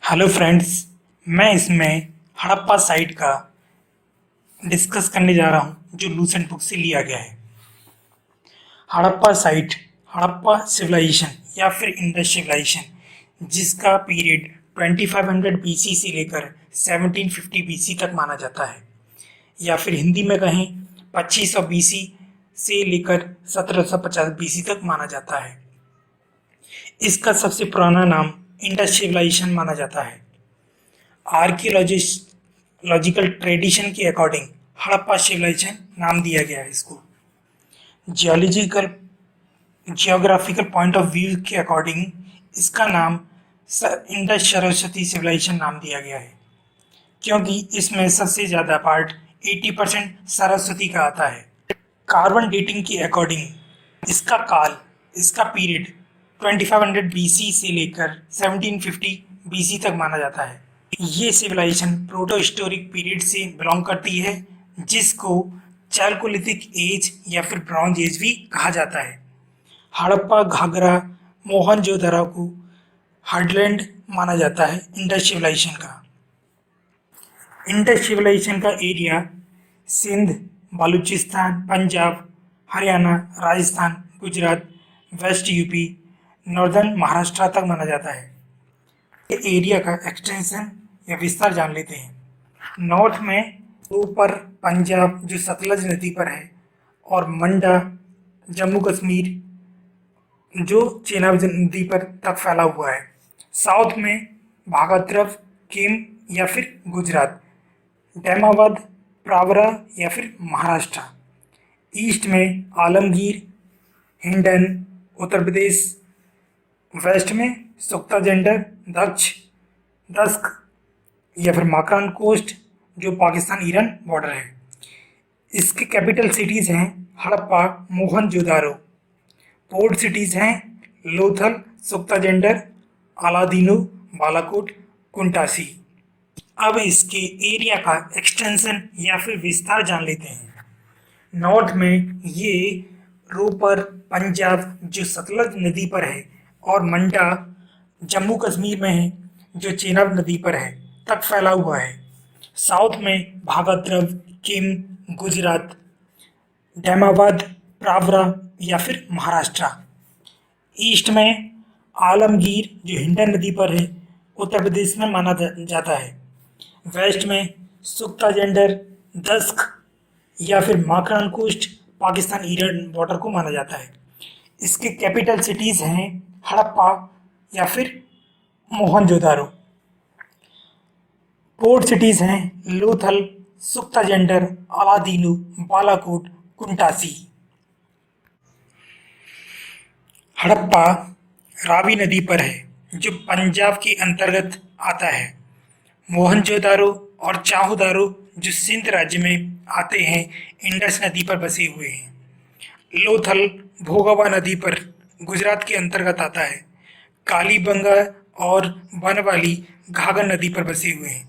Hello friends. मैं इसमें Harappa site का डिस्कस करने जा रहा हूँ जो लूसेंट बुक से लिया गया है। हड़प्पा साइट हड़प्पा सिविलाइजेशन या फिर इंडस सिविलाइजेशन जिसका पीरियड 2500 बीसी से लेकर 1750 बीसी तक माना जाता है, या फिर हिंदी में कहें 2500 बीसी से लेकर 1750 बीसी तक माना जाता है। इसका सबसे पुराना नाम इंडस सिविलाइजेशन माना जाता है। आर्कियोलॉजिकल ट्रेडिशन के अकॉर्डिंग हड़प्पा सिविलाइजेशन नाम दिया गया है इसको। Geological geographical point of view के अकॉर्डिंग इसका नाम इंडस सरस्वती सिविलाइजेशन नाम दिया गया है, क्योंकि इसमें सबसे ज़्यादा पार्ट 80% सरस्वती का आता है। कार्बन डेटिंग के अकॉर्डिंग इसका पीरियड 2500 बीसी से लेकर 1750 बीसी तक माना जाता है। ये सिविलाइजेशन प्रोटो हिस्टोरिक पीरियड से बिलोंग करती है, जिसको चैल्कोलिथिक एज या फिर ब्रॉन्ज एज भी कहा जाता है। हड़प्पा, घाघरा, मोहनजोदड़ो को हार्डलैंड माना जाता है इंडस सिविलाइजेशन का। इंडस सिविलाइजेशन का area Sindh, Balochistan, Punjab, Haryana, Rajasthan, Gujarat, west UP, northern Maharashtra तक माना जाता है। एरिया का एक्सटेंशन या विस्तार जान लेते हैं। नॉर्थ में ऊपर पंजाब जो सतलज नदी पर है, और मंडा जम्मू कश्मीर जो चेनाब नदी पर तक फैला हुआ है। साउथ में भागलपुर, केम या फिर गुजरात, डैमाबाद, प्रावरा या फिर महाराष्ट्र। ईस्ट में आलमगीर, हिंडन, उत्तर प्रदेश। वेस्ट में सुख्ताजेंडर, दस्क या फिर माकरान कोस्ट जो पाकिस्तान ईरान बॉर्डर है। इसके कैपिटल सिटीज़ हैं हड़प्पा, मोहनजोदारो। पोर्ट सिटीज़ हैं लोथल, सुख्ताजेंडर, अलादीनो, बालाकोट, कुंटासी। अब इसके एरिया का एक्सटेंशन या फिर विस्तार जान लेते हैं। नॉर्थ में ये रोपर, पंजाब जो सतलज नदी पर है, और मंडा जम्मू कश्मीर में है जो चेनाब नदी पर है तक फैला हुआ है। साउथ में भागलपुर, किम, गुजरात, डैमाबाद, प्रावरा या फिर महाराष्ट्र। ईस्ट में आलमगीर जो हिंडन नदी पर है, उत्तर प्रदेश में माना जाता है। वेस्ट में सुख्ताजेंडर, दस्क या फिर माकरान कोस्ट पाकिस्तान ईरान बॉर्डर को माना जाता है। इसके कैपिटल सिटीज़ हैं हड़प्पा या फिर मोहनजोदारो। पोर्ट सिटीज़ हैं लोथल, सुख्ताजेंडर, अलादीनो, बालाकोट, कुंटासी। हड़प्पा रावी नदी पर है जो पंजाब के अंतर्गत आता है। मोहनजोदारो और चाहुदारो जो सिंध राज्य में आते हैं, इंडस नदी पर बसे हुए हैं। लोथल भोगावा नदी पर गुजरात के अंतर्गत आता है। कालीबंगा और बनवाली घाघर नदी पर बसे हुए हैं,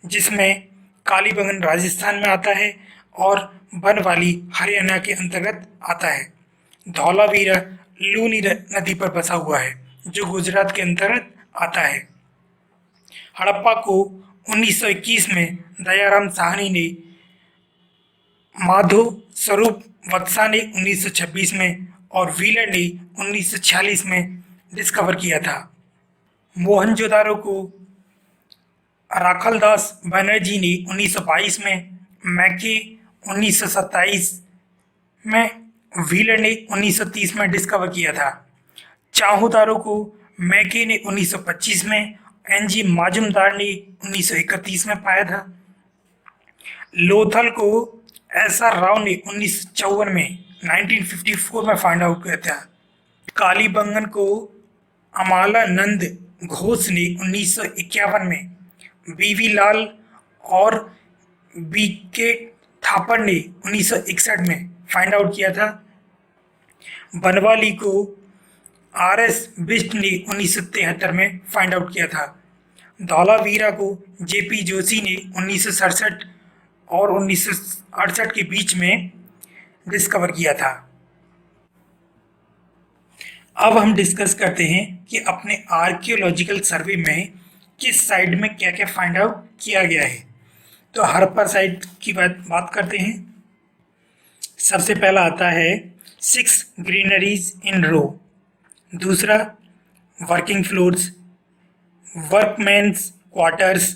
जिसमें कालीबंगन राजस्थान में आता है और बनवाली हरियाणा के अंतर्गत आता है। धौलावीरा लूनी नदी पर बसा हुआ है जो गुजरात के अंतर्गत आता है। हड़प्पा को 1921 में दयाराम साहनी ने, माधो स्वरूप वत्सा ने 1926 में और व्हीलर ने 1946 में डिस्कवर किया था। मोहनजोदारो को राखलदास बनर्जी ने 1922 में, मैके 1927 में, व्हीलर ने 1930 में डिस्कवर किया था। चाहुदारो को मैके ने 1925 में, एनजी माजुमदार ने 1931 में पाया था। लोथल को एसआर राव ने 1954 में 1954 में फाइंड आउट किया था। कालीबंगन को अमालानंद घोष ने 1951 में, बीवी लाल और बीके थापर ने 1961 में फाइंड आउट किया था। बनवाली को आरएस बिस्ट ने 1973 में फाइंड आउट किया था। धौलावीरा को जेपी जोशी ने 1967 और 1968 के बीच में डिस्कवर किया था। अब हम डिस्कस करते हैं कि अपने आर्कियोलॉजिकल सर्वे में किस साइट में क्या क्या फाइंड आउट किया गया है। तो हड़प्पा साइट की बात करते हैं। सबसे पहला आता है 6 ग्रीनरीज इन रो। दूसरा working floors, workman's quarters,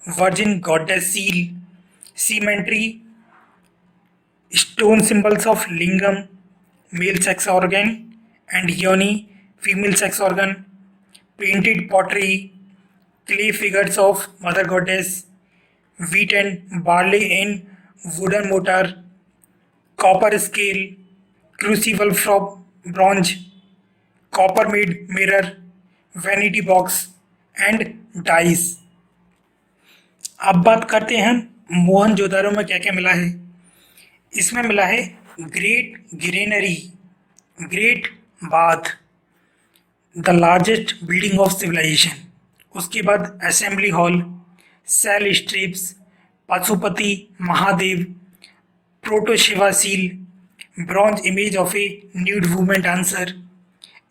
virgin goddess seal, cemetery, stone symbols of lingam, male sex organ, and yoni, female sex organ, painted pottery, clay figures of mother goddess, wheat and barley in wooden mortar, copper scale, crucible from bronze, copper made mirror, vanity box and dice। अब बात करते हैं मोहनजोदारो में क्या क्या मिला है। इसमें मिला है great granary, great bath, the largest building of civilisation. उसके बाद assembly hall, cell strips, Pashupati Mahadev, प्रोटोशिवा seal, bronze image of A nude women dancer,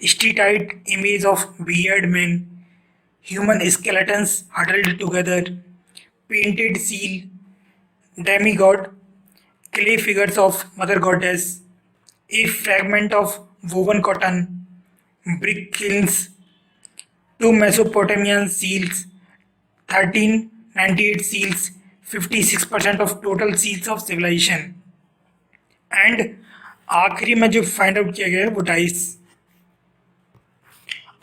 steatite image of beard man, human skeletons huddled together, painted seal, demigod, clay figures of mother goddess, a fragment of woven cotton, brick kilns, 2 Mesopotamian seals, 1398 seals, 56% of total seals of civilization, and आखिरी में जो find out किया गया है वो dice.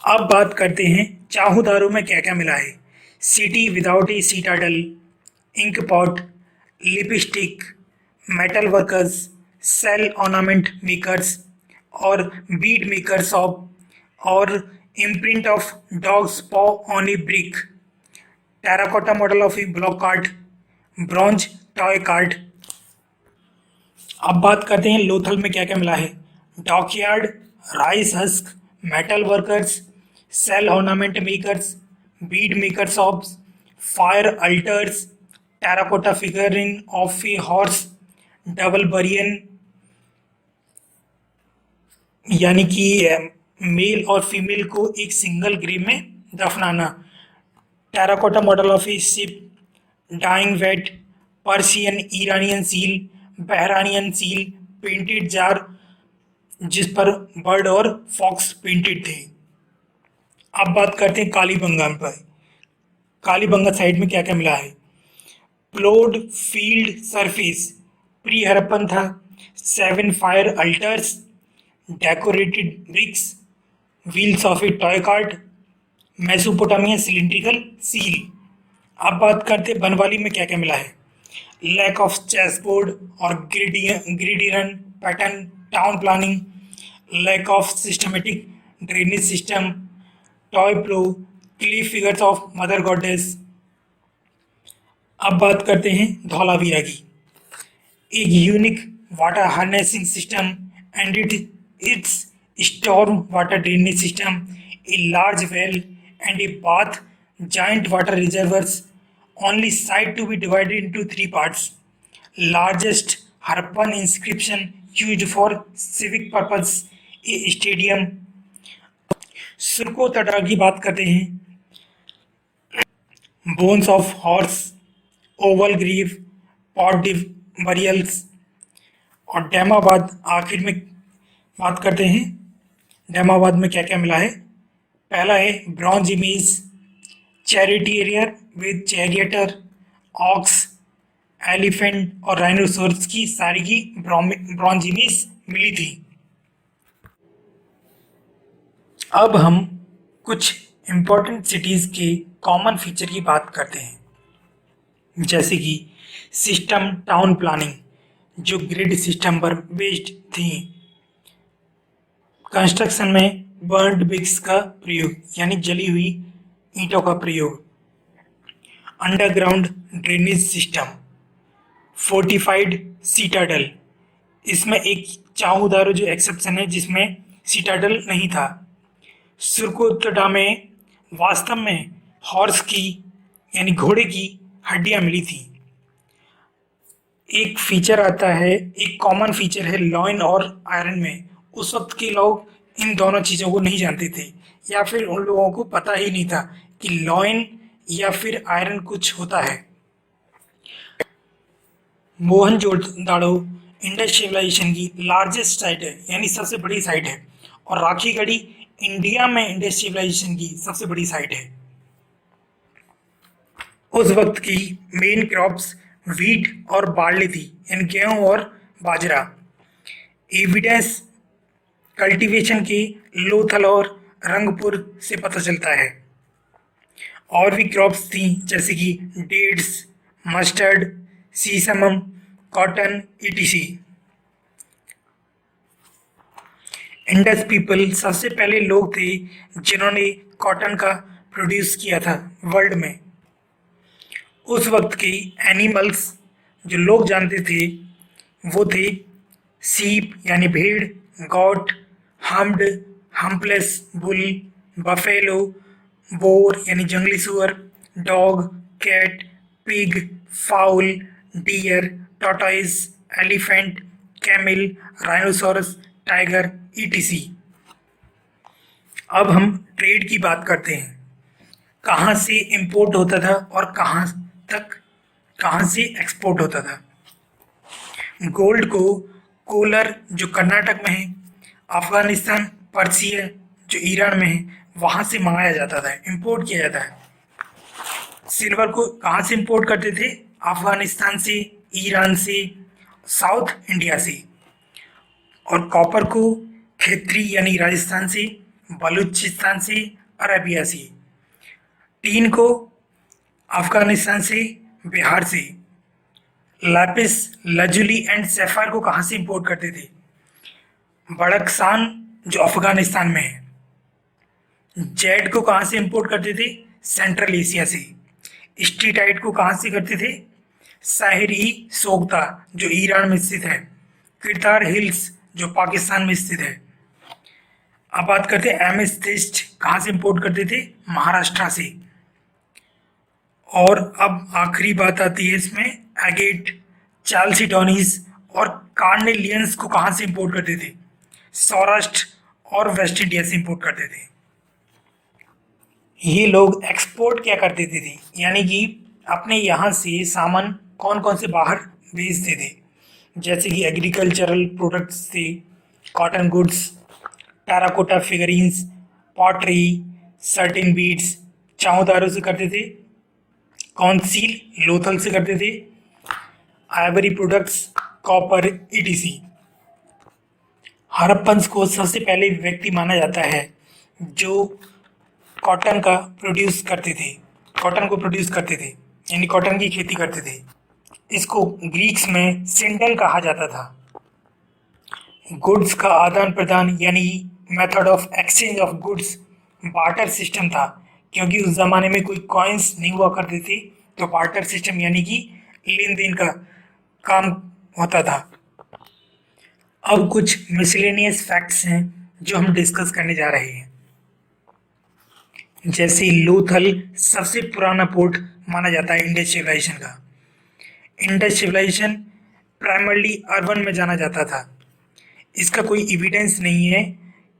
अब बात करते हैं चाहूदारों में क्या क्या मिला है। City without a citadel, ink pot, lipstick, metal workers, shell ornament makers और बीड मेकर्स ऑफ और imprint of dogs paw on a brick, terracotta model of a bullock cart, bronze toy cart. अब बात करते हैं लोथल में क्या क्या मिला है। Dockyard, rice husk, metal workers, shell ornament makers, bead makers of, fire altars, terracotta figuring of a horse, double burial यानी कि मेल और फीमेल को एक सिंगल ग्रेव में दफनाना, terracotta model of a ship, dyeing vat, Persian Iranian seal, Bahrainian seal, painted jar जिस पर bird और फॉक्स पेंटेड थे। अब बात करते हैं कालीबंगा पर। कालीबंगा साइड में क्या क्या मिला है। Ploughed field surface pre Harappan था, 7 fire altars, decorated bricks, wheels of a toy cart, Mesopotamian cylindrical seal. अब बात करते बनवाली में क्या क्या मिला है। लैक ऑफ चेसबोर्ड और gridiron pattern town planning, lack of systematic drainage system, toy plough, clay figures of mother goddess. अब बात करते हैं धौलावीरा की। एक unique water harnessing system and its storm water drainage system, a large well and a bath, giant water reservoirs, only site to be divided into 3 parts, largest Harappan inscription used for civic purpose, a stadium। Surkotada की बात करते हैं। Bones of horse, oval grave, pot burials और डैमाबाद आखिर में बात करते हैं। डैमाबाद में क्या क्या मिला है। पहला है bronze image, charioteer with charioteer, ox, elephant और राइनोसोरस की सारी की ब्रॉन्ज इमेज मिली थी। अब हम कुछ इम्पोर्टेंट सिटीज़ के कॉमन फीचर की बात करते हैं, जैसे कि सिस्टम टाउन प्लानिंग जो ग्रिड सिस्टम पर बेस्ड थी। कंस्ट्रक्शन में बर्न्ड ब्रिक्स का प्रयोग यानी जली हुई ईंटों का प्रयोग, underground drainage system, fortified citadel. इसमें एक चाहूदारो जो एक्सेप्शन है जिसमें सीटाडल नहीं था। सुरकोतटा में वास्तव में हॉर्स की यानी घोड़े की हड्डियां मिली थी। एक फीचर आता है, एक कॉमन फीचर है लॉइन और आयरन में। उस वक्त के लोग इन दोनों चीज़ों को नहीं जानते थे या फिर उन लोगों को पता ही नहीं था कि लॉइन या फिर आयरन कुछ होता है। मोहनजोदाड़ो इंडस सिविलाइजेशन की लार्जेस्ट साइट है, यानी सबसे बड़ी साइट है, और राखीगढ़ी इंडिया में इंडस सिविलाइजेशन की सबसे बड़ी साइट है। उस वक्त की मेन क्रॉप्स व्हीट और बार्ली थी, यानी गेहूं और बाजरा। एविडेंस कल्टीवेशन के लोथल और रंगपुर से पता चलता है। और भी क्रॉप्स थी जैसे कि dates, mustard, sesamum, cotton, ETC. Indus people सबसे पहले लोग थे जिन्होंने कॉटन का प्रोड्यूस किया था वर्ल्ड में। उस वक्त के एनिमल्स जो लोग जानते थे वो थे सीप यानी भेड़, goat, humped, humpless bull, buffalo, boar यानी जंगली सुअर, dog, cat, pig, fowl, deer, tortoise, elephant, camel, rhinoceros, tiger, ETC. अब हम ट्रेड की बात करते हैं। कहाँ से इंपोर्ट होता था और कहाँ से एक्सपोर्ट होता था। गोल्ड को कोलर जो कर्नाटक में है, अफगानिस्तान, पर्सिया जो ईरान में है, वहाँ से मंगाया जाता था, इंपोर्ट किया जाता है। सिल्वर को कहाँ से इंपोर्ट करते थे? अफगानिस्तान से, ईरान से, साउथ इंडिया से। और कॉपर को खेत्री यानी राजस्थान से, बलूचिस्तान से, अरेबिया से। टीन को अफगानिस्तान से, बिहार से। लैपिस लजुली एंड सैफायर को कहाँ से इंपोर्ट करते थे? बड़कसान जो अफगानिस्तान में है। जेड को कहाँ से इंपोर्ट करते थे? सेंट्रल एशिया से। स्टीटाइट को कहाँ से करते थे? साहिरी सोगता जो ईरान में स्थित है। किरतार हिल्स जो पाकिस्तान में स्थित है। अब बात करते हैं एमेथिस्ट कहाँ से इंपोर्ट करते थे? महाराष्ट्र से। और अब आखिरी बात आती है इसमें, एगेट, चाल्सिडोनीज और कार्नेलियंस को कहाँ से इंपोर्ट करते थे? सौराष्ट्र और वेस्ट इंडिया से इंपोर्ट करते थे। ये लोग एक्सपोर्ट क्या करते थे? यानी कि अपने यहाँ से सामान कौन कौन से बाहर भेजते थे, जैसे कि एग्रीकल्चरल प्रोडक्ट्स थे, cotton goods, terracotta figurines, pottery, certain beads. चाउदारों से करते थे। कौन सील? लोथल से करते थे। Ivory products, copper, ETC. Harappans को सबसे पहले व्यक्ति माना जाता है जो कॉटन का प्रोड्यूस करते थे, कॉटन को प्रोड्यूस करते थे, यानी कॉटन की खेती करते थे। इसको ग्रीक्स में सिंडल कहा जाता था। गुड्स का आदान प्रदान यानी method of exchange of goods barter system था, क्योंकि उस जमाने में कोई कॉइन्स नहीं हुआ करते थे, तो बार्टर सिस्टम यानी कि लेन देन का काम होता था। अब कुछ मिसलेनियस फैक्ट्स हैं जो हम डिस्कस करने जा रहे हैं। जैसे लोथल सबसे पुराना पोर्ट माना जाता है इंडस सिविलाइजेशन का। इंडस सिविलाइजेशन प्राइमरली अर्बन में जाना जाता था। इसका कोई एविडेंस नहीं है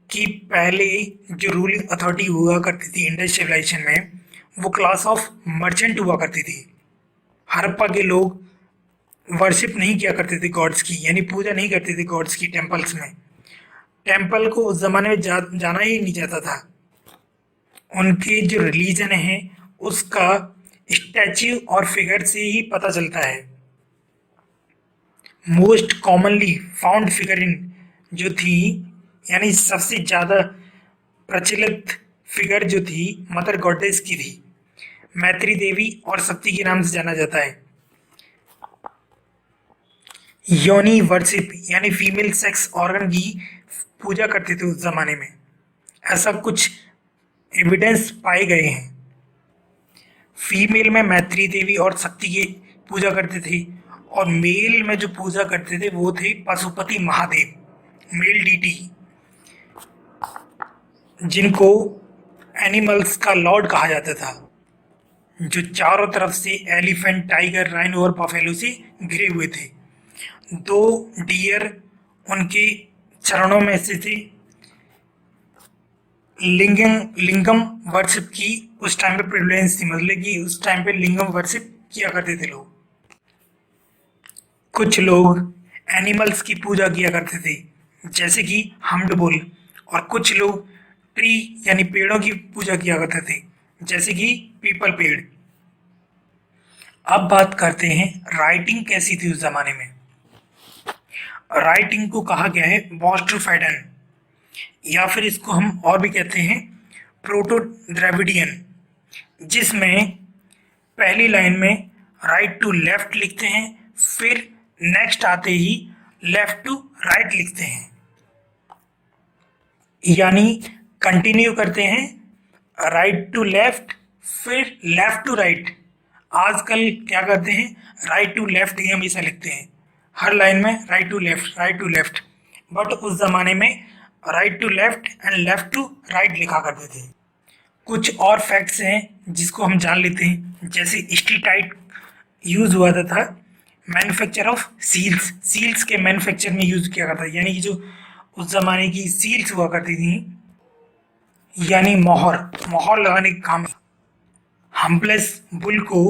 कि पहले जो रूलिंग अथॉरिटी हुआ करती थी इंडस सिविलाइजेशन में, वो क्लास ऑफ मर्चेंट हुआ करती थी। हड़प्पा के लोग वर्शिप नहीं किया करते थे गॉड्स की, यानी पूजा नहीं करते थे गॉड्स की टेम्पल्स में। टेम्पल को उस जमाने में जाना ही नहीं जाता था। उनके जो रिलीजन है उसका स्टैच्यू और फिगर से ही पता चलता है। मोस्ट कॉमनली फाउंड फिगरिन जो थी, यानी सबसे ज़्यादा प्रचलित फिगर जो थी, मदर गॉडेस की थी। मैत्री देवी और शक्ति के नाम से जाना जाता है। योनी वर्शिप यानी फीमेल सेक्स ऑर्गन की पूजा करते थे उस जमाने में, ऐसा कुछ एविडेंस पाए गए हैं। फीमेल में मैत्री देवी और शक्ति की पूजा करते थे, और मेल में जो पूजा करते थे वो थे पशुपति महादेव, मेल डीटी, जिनको एनिमल्स का लॉर्ड कहा जाता था, जो चारों तरफ से एलिफेंट, टाइगर, राइनो और बफेलो से घिरे हुए थे। 2 डियर उनके चरणों में से थे। लिंगम वर्शिप की उस टाइम पे प्रिविलेंस थी, मतलब कि उस टाइम पे लिंगम वर्शिप किया करते थे लोग। कुछ लोग एनिमल्स की पूजा किया करते थे, जैसे कि हम्ड बुल, और कुछ लोग ट्री यानी पेड़ों की पूजा किया करते थे, जैसे कि पीपल पेड़। अब बात करते हैं राइटिंग कैसी थी उस जमाने में। राइटिंग को कहा गया है बॉस्ट्रोफेडन, या फिर इसको हम और भी कहते हैं प्रोटो द्रविडियन, जिसमें पहली लाइन में राइट टू लेफ्ट लिखते हैं, फिर नेक्स्ट आते ही लेफ्ट टू राइट लिखते हैं, यानी कंटिन्यू करते हैं राइट टू लेफ्ट फिर लेफ्ट टू राइट। आजकल क्या करते हैं, राइट टू लेफ्ट ही हमेशा लिखते हैं, हर लाइन में right to left right to left, but उस जमाने में right to left and left to right लिखा करते थे। कुछ और फैक्ट्स हैं जिसको हम जान लेते हैं, जैसे स्टीटाइट यूज हुआ था मैन्युफैक्चर ऑफ सील्स, सील्स के मैन्युफैक्चर में यूज किया करता था, यानी कि जो उस जमाने की सील्स हुआ करती थी, यानी मोहर मोहर लगाने का काम। हम्पलेस बुल को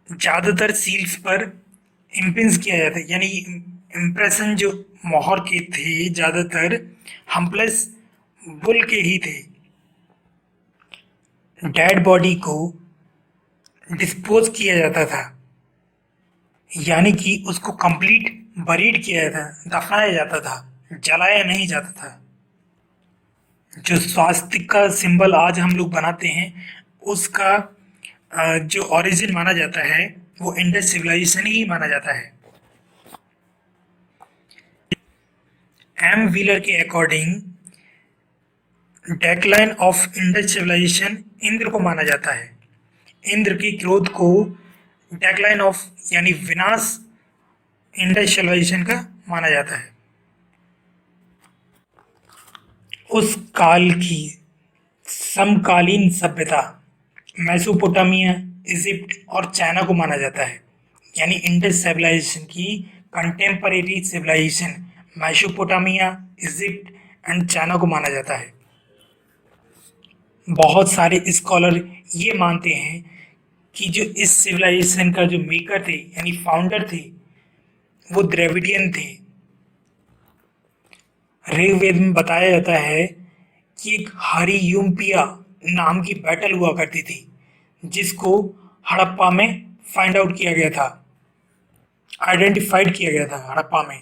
ज़्यादातर सील्स पर इम्प्रिंट किया जाता है, यानी इम्प्रेशन जो मोहर के थे ज़्यादातर हम्पलेस बुल के ही थे। डेड बॉडी को डिस्पोज किया जाता था, यानी कि उसको कंप्लीट बरीड किया जाता, दफनाया जाता था, जलाया नहीं जाता था। जो स्वास्तिक का सिंबल आज हम लोग बनाते हैं, उसका जो ओरिजिन माना जाता है वो इंडस सिविलाइजेशन ही माना जाता है। एम व्हीलर के according decline of Indus civilization Indra को माना जाता है। इंद्र की क्रोध को डेक्लाइन ऑफ यानी विनाश इंडस सिविलाइजेशन का माना जाता है। उस काल की समकालीन सभ्यता मेसोपोटामिया, इजिप्ट और चाइना को माना जाता है, यानी इंडस सिविलाइजेशन की contemporary civilization Mesopotamia, Egypt and China को माना जाता है। बहुत सारे स्कॉलर ये मानते हैं कि जो इस सिविलाइजेशन का जो मेकर थे यानी फाउंडर थे वो द्रविडियन थे। ऋग्वेद में बताया जाता है कि एक हरियुम्पिया नाम की बैटल हुआ करती थी, जिसको हड़प्पा में फाइंड आउट किया गया था, आइडेंटिफाइड किया गया था हड़प्पा में।